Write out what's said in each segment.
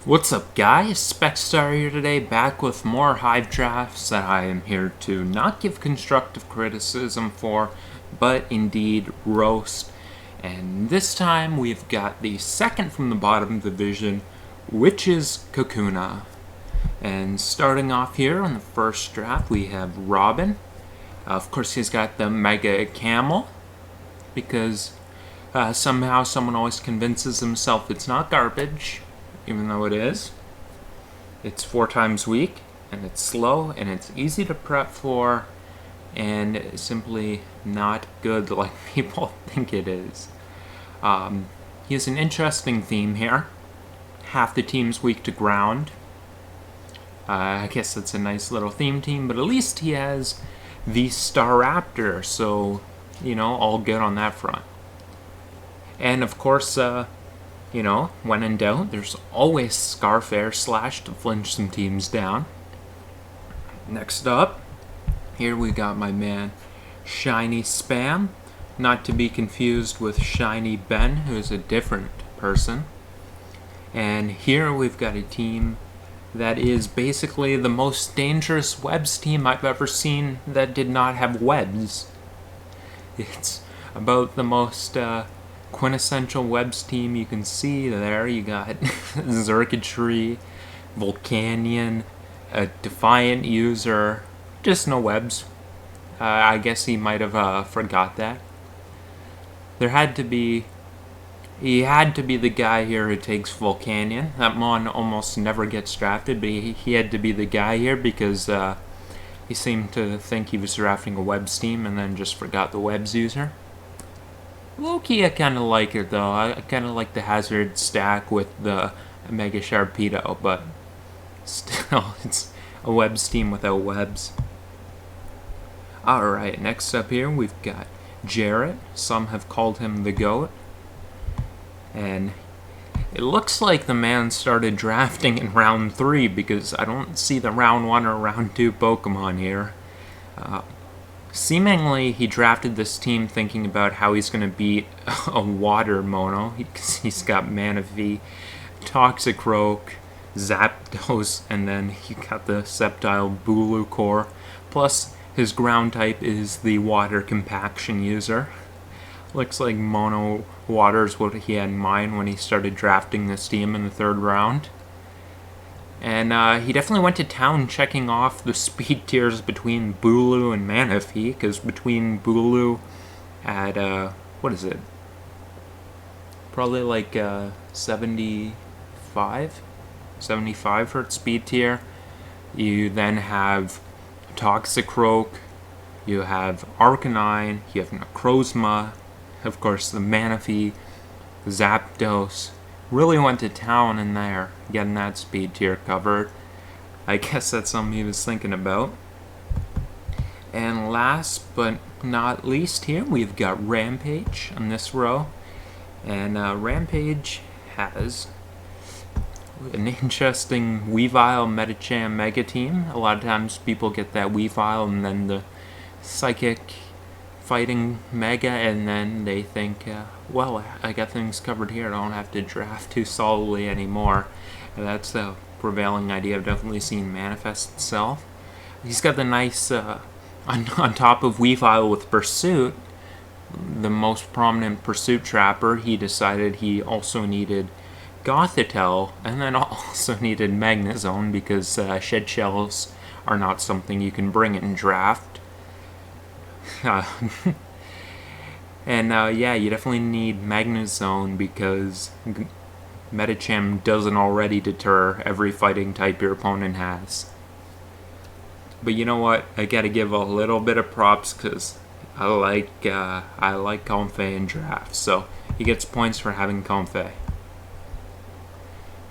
What's up, guys? Specstar here today, back with more Hive drafts that I am here to not give constructive criticism for, but indeed roast. And this time we've got the second from the bottom division, which is Kakuna. And starting off here on the first draft, we have Robin. Of course, he's got the Mega Camel, because somehow someone always convinces himself it's not garbage. Even though it is. It's 4 times weak, and it's slow, and it's easy to prep for, and simply not good like people think it is. He has an interesting theme here. Half the team's weak to ground. I guess that's a nice little theme team, but at least he has the Staraptor, so, all good on that front. And of course, when in doubt, there's always Scarfair / to flinch some teams down. Next up, here we got my man Shiny Spam, not to be confused with Shiny Ben, who's a different person. And here we've got a team that is basically the most dangerous webs team I've ever seen that did not have webs. It's about the most quintessential webs team you can see there. You got Zerkatry, Volcanion, a Defiant user, just no webs. I guess he might have forgot that. He had to be the guy here who takes Volcanion. That mon almost never gets drafted, but he had to be the guy here because he seemed to think he was drafting a webs team and then just forgot the webs user. Low-key, I kind of like it, though. I kind of like the Hazard stack with the Mega Sharpedo, but still, it's a webs team without webs. Alright, next up here, we've got Jarrett. Some have called him the GOAT. And it looks like the man started drafting in round 3, because I don't see the round 1 or round 2 Pokemon here. Seemingly, he drafted this team thinking about how he's going to beat a water mono. He's got Manaphy, Toxicroak, Zapdos, and then he got the Sceptile Bulu Core. Plus, his ground type is the water compaction user. Looks like mono water is what he had in mind when he started drafting this team in the 3rd round. And he definitely went to town checking off the speed tiers between Bulu and Manaphy, because between Bulu at, what is it? Probably like 75 for its speed tier. You then have Toxicroak, you have Arcanine, you have Necrozma, of course the Manaphy, Zapdos. Really went to town in there, getting that speed tier covered. I guess that's something he was thinking about. And last but not least here, we've got Rampage on this row. And Rampage has an interesting Weavile Medicham Mega Team. A lot of times people get that Weavile and then the Psychic Fighting Mega, and then they think, well, I got things covered here, I don't have to draft too solidly anymore. And that's the prevailing idea I've definitely seen manifest itself. He's got the nice, on top of Weavile with Pursuit, the most prominent Pursuit Trapper, he decided he also needed Gothitelle, and then also needed Magnezone, because Shed Shells are not something you can bring in draft. And yeah, you definitely need Magnezone because Medicham doesn't already deter every fighting type your opponent has. But you know what? I gotta give a little bit of props because I like Comfey in drafts, so he gets points for having Comfey.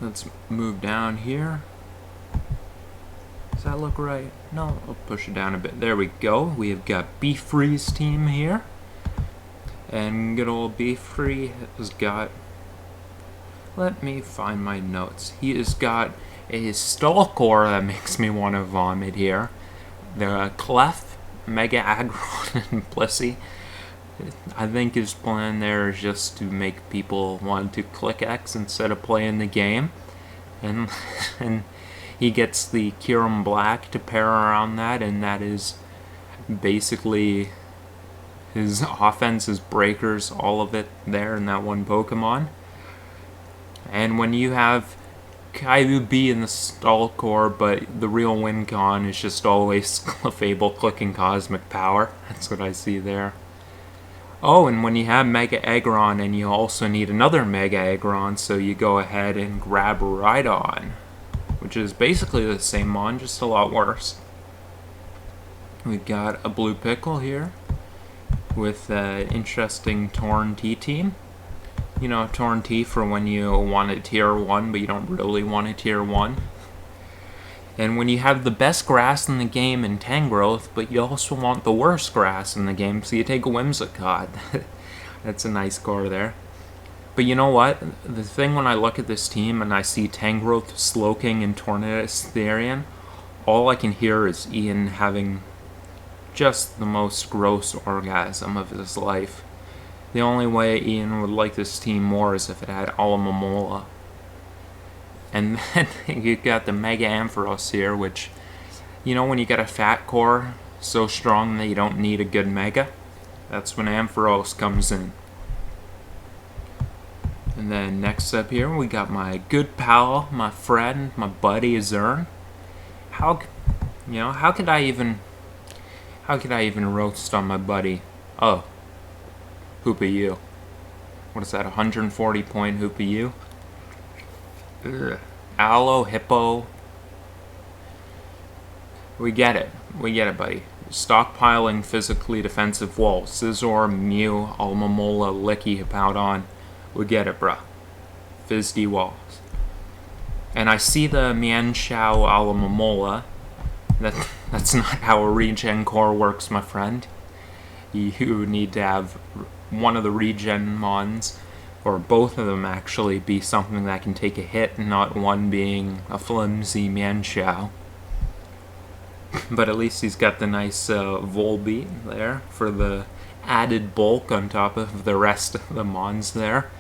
Let's move down here. Does that look right? No, I'll push it down a bit. There we go. We have got Beefree's team here. And good old Beefree has got... Let me find my notes. He has got a Stalkor that makes me want to vomit here. The Clef, Mega Aggron, and Blissey. I think his plan there is just to make people want to click X instead of playing the game. and and he gets the Kyurem Black to pair around that, and that is basically his offense, his breakers, all of it there in that one Pokemon. And when you have Kyuubi in the stall core, but the real win con is just always Clefable clicking Cosmic Power. That's what I see there. Oh, and when you have Mega Aggron and you also need another Mega Aggron, so you go ahead and grab Rhydon, which is basically the same mon, just a lot worse. We've got a blue Pickle here with an interesting Torn T team. You know, Torn T for when you want a tier 1, but you don't really want a tier 1. And when you have the best grass in the game in Tangrowth, but you also want the worst grass in the game, so you take a Whimsicott. That's a nice core there. But you know what? The thing when I look at this team and I see Tangrowth, Slowking, and Tornadus Therian, all I can hear is Ian having just the most gross orgasm of his life. The only way Ian would like this team more is if it had Alomomola. And then you got the Mega Ampharos here, which, you know, when you got a fat core so strong that you don't need a good Mega, that's when Ampharos comes in. And then next up here, we got my good pal, my friend, my buddy Zern. How could I even roast on my buddy? Oh, Hoopa-U. What is that, 140 point Hoopa-U? Aloe, Hippo. We get it, buddy. Stockpiling physically defensive walls. Scizor, Mew, Alomomola, Licky, Hippowdon. We get it, bruh. Fizzdy walls. And I see the Mienshao Alomomola. That's not how a regen core works, my friend. You need to have one of the regen mons, or both of them actually, be something that can take a hit, not one being a flimsy Mienshao. But at least he's got the nice Volbeat there for the added bulk on top of the rest of the mons there.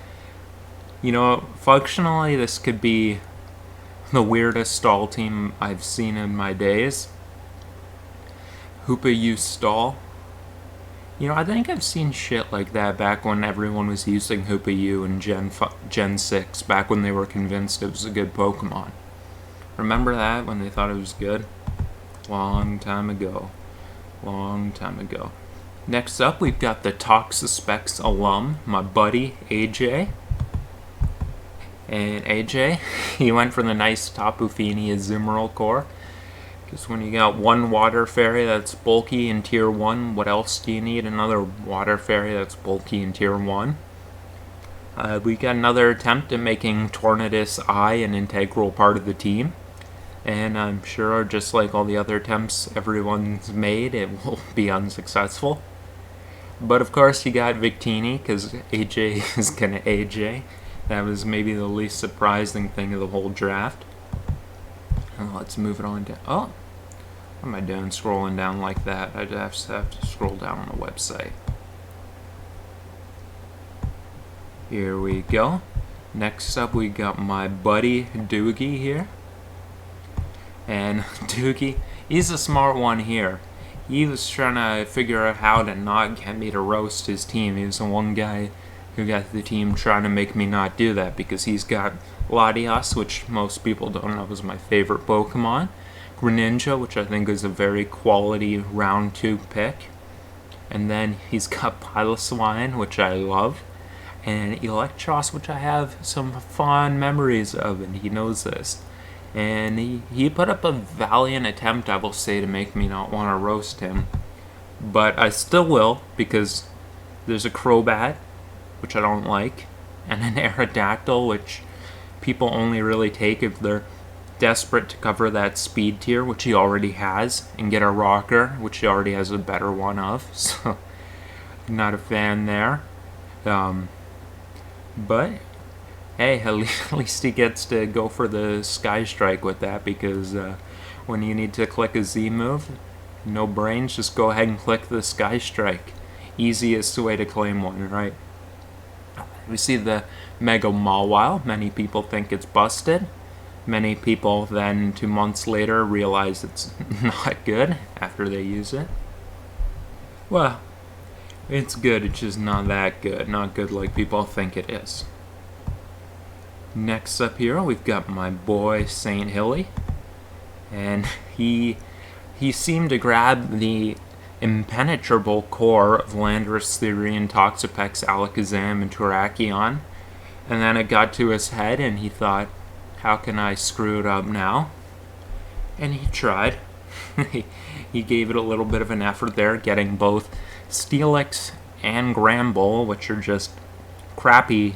You know, functionally this could be the weirdest stall team I've seen in my days. Hoopa-U stall. You know, I think I've seen shit like that back when everyone was using Hoopa-U in Gen 6, back when they were convinced it was a good Pokemon. Remember that, when they thought it was good? Long time ago. Long time ago. Next up, we've got the Toxispecs alum, my buddy, AJ. And AJ, he went for the nice Tapu Fini Azumarill core. Because when you got one water fairy that's bulky in tier 1, what else do you need? Another water fairy that's bulky in tier 1. We got another attempt at making Tornadus I an integral part of the team. And I'm sure, just like all the other attempts everyone's made, it will be unsuccessful. But of course you got Victini, because AJ is gonna AJ. That was maybe the least surprising thing of the whole draft. Let's move it on down. Oh, what am I doing scrolling down like that? I just have to scroll down on the website. Here we go. Next up we got my buddy Doogie here. And Doogie, he's a smart one here. He was trying to figure out how to not get me to roast his team. He was the one guy who got the team trying to make me not do that, because he's got Latias, which most people don't know is my favorite Pokemon, Greninja, which I think is a very quality round 2 pick, and then he's got Piloswine, which I love, and Electros, which I have some fond memories of, and he knows this. And he put up a valiant attempt, I will say, to make me not want to roast him, but I still will, because there's a Crobat, which I don't like, and an Aerodactyl, which people only really take if they're desperate to cover that speed tier, which he already has, and get a Rocker, which he already has a better one of, so not a fan there. But hey, at least he gets to go for the Sky Strike with that, because when you need to click a Z move, no brains, just go ahead and click the Sky Strike. Easiest way to claim one, right? We see the Mega Mawile. Many people think it's busted. Many people then 2 months later realize it's not good after they use it. Well, it's good, it's just not that good. Not good like people think it is. Next up here, we've got my boy Saint Hilly. And he seemed to grab the impenetrable core of Landorus, Therian, Toxapex, Alakazam, and Terrakion. And then it got to his head and he thought, how can I screw it up now? And he tried. He gave it a little bit of an effort there, getting both Steelix and Gramble, which are just crappy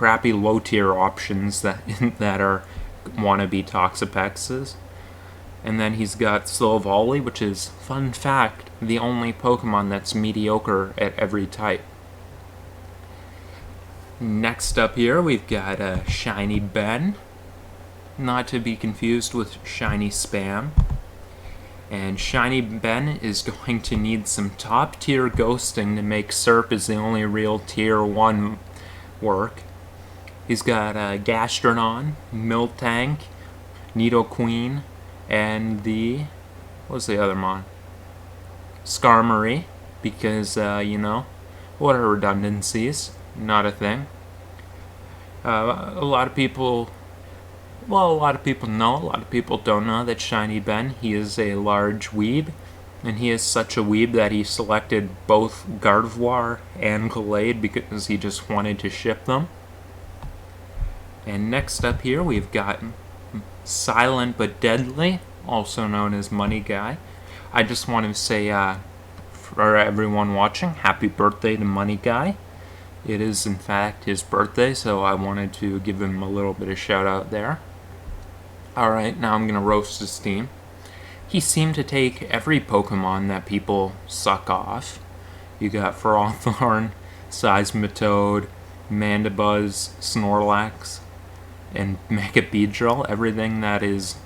low tier options that are wannabe Toxapexes. And then he's got Silvally, which is, fun fact, the only Pokemon that's mediocre at every type. Next up here, we've got Shiny Ben, not to be confused with Shiny Spam. And Shiny Ben is going to need some top tier ghosting to make Serp as the only real tier 1 work. He's got Gastrodon, Miltank, Nidoqueen, and what's the other mon? Skarmory, because, what are redundancies? Not a thing. A lot of people know, a lot of people don't know that Shiny Ben, he is a large weeb, and he is such a weeb that he selected both Gardevoir and Gallade because he just wanted to ship them. And next up here, we've got Silent but Deadly, also known as Money Guy. I just want to say, for everyone watching, happy birthday to Money Guy. It is, in fact, his birthday, so I wanted to give him a little bit of shout out there. Alright, now I'm going to roast his team. He seemed to take every Pokemon that people suck off. You got Ferrothorn, Seismitoad, Mandibuzz, Snorlax, and Mega Beedrill, everything that is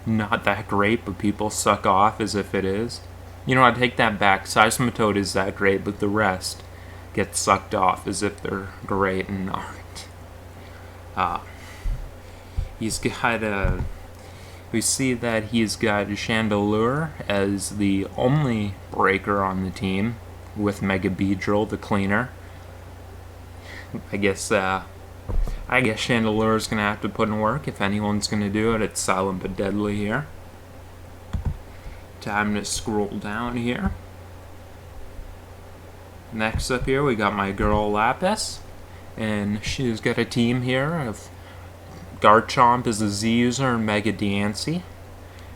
not that great, but people suck off as if it is. You know, I take that back. Seismitoad is that great, but the rest get sucked off as if they're great and aren't. He's got we see that he's got Chandelure as the only breaker on the team, with Mega Beedrill, the cleaner. I guess Chandelure is going to have to put in work. If anyone's going to do it, it's Silent but Deadly here. Time to scroll down here. Next up here, we got my girl Lapis. And she's got a team here of Garchomp as a Z user and Mega Diancie.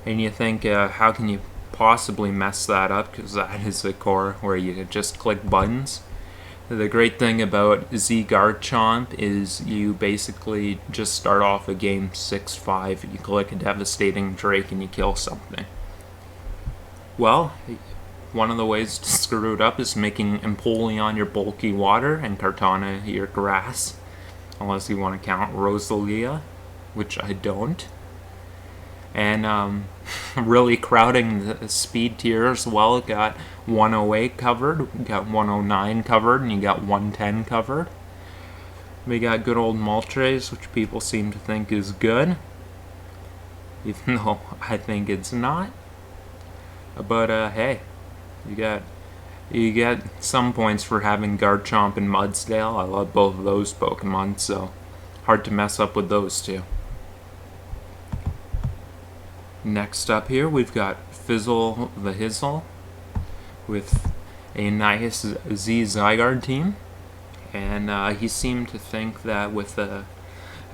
And you think, how can you possibly mess that up? Because that is the core where you just click buttons. The great thing about Z Garchomp is you basically just start off a game 6-5, you click a devastating Drake and you kill something. Well, one of the ways to screw it up is making Empoleon your bulky water and Kartana your grass. Unless you want to count Rosalia, which I don't. And really crowding the speed tier as well. Got 108 covered, got 109 covered, and you got 110 covered. We got good old Moltres, which people seem to think is good, even though I think it's not. But hey, you got some points for having Garchomp and Mudsdale. I love both of those Pokemon, so hard to mess up with those two. Next up here, we've got Fizzle the Hizzle with a nice Z Zygarde team. And he seemed to think that with the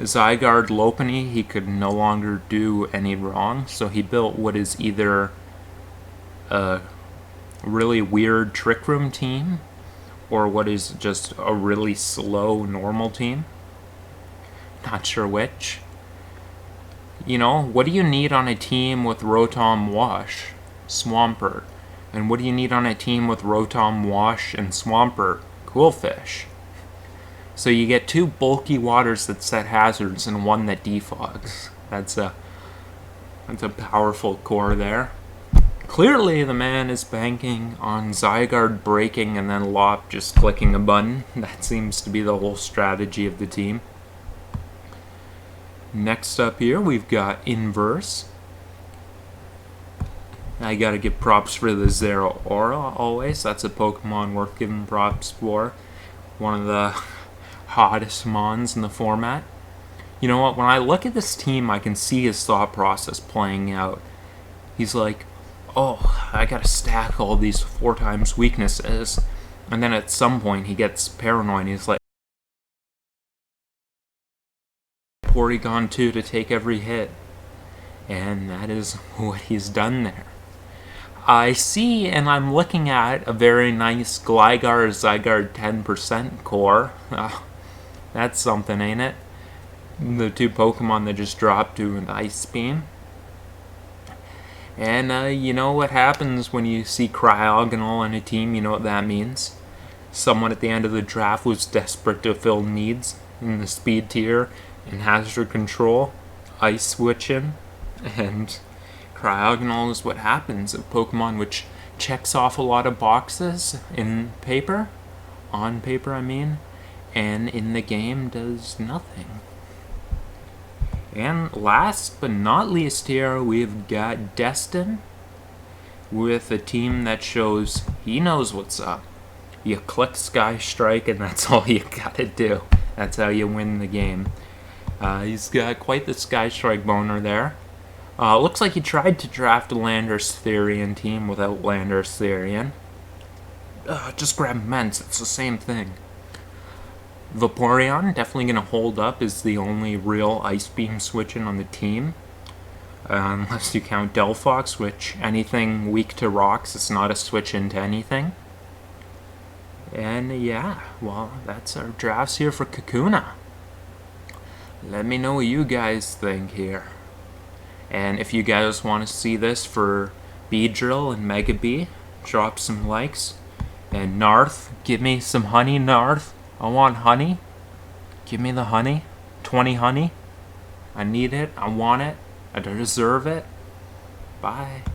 Zygarde Lopunny, he could no longer do any wrong. So he built what is either a really weird Trick Room team or what is just a really slow normal team. Not sure which. You know, what do you need on a team with Rotom Wash, Swampert? And what do you need on a team with Rotom Wash and Swampert? Coolfish. So you get two bulky waters that set hazards and one that defogs. That's a powerful core there. Clearly the man is banking on Zygarde breaking and then Lop just clicking a button. That seems to be the whole strategy of the team. Next up here, we've got Inverse. I gotta give props for the Zero Aura always. That's a Pokemon worth giving props for. One of the hottest mons in the format. You know what? When I look at this team, I can see his thought process playing out. He's like, oh, I gotta stack all these 4 times weaknesses. And then at some point, he gets paranoid. He's like, Porygon 2 to take every hit. And that is what he's done there. I see, and I'm looking at a very nice Gligar Zygarde 10% core. That's something, ain't it? The 2 Pokemon that just dropped to an Ice Beam. And you know what happens when you see Cryogonal on a team? You know what that means. Someone at the end of the draft was desperate to fill needs in the speed tier and hazard control. Ice switch him, and Cryogonal is what happens. A Pokemon which checks off a lot of boxes in paper, on paper I mean, and in the game does nothing. And last but not least here, we've got Destin with a team that shows he knows what's up. You click Sky Strike and that's all you gotta do. That's how you win the game. He's got quite the Sky Strike boner there. Looks like he tried to draft a Landorus Therian team without Landorus Therian. Just grab Ments, it's the same thing. Vaporeon, definitely going to hold up, is the only real Ice Beam switching on the team. Unless you count Delphox, which anything weak to rocks, it's not a switch into anything. And yeah, well, that's our drafts here for Kakuna. Let me know what you guys think here. And if you guys want to see this for Beedrill and Mega Bee, drop some likes. And Narth, give me some honey, Narth. I want honey. Give me the honey. 20 honey. I need it. I want it. I deserve it. Bye.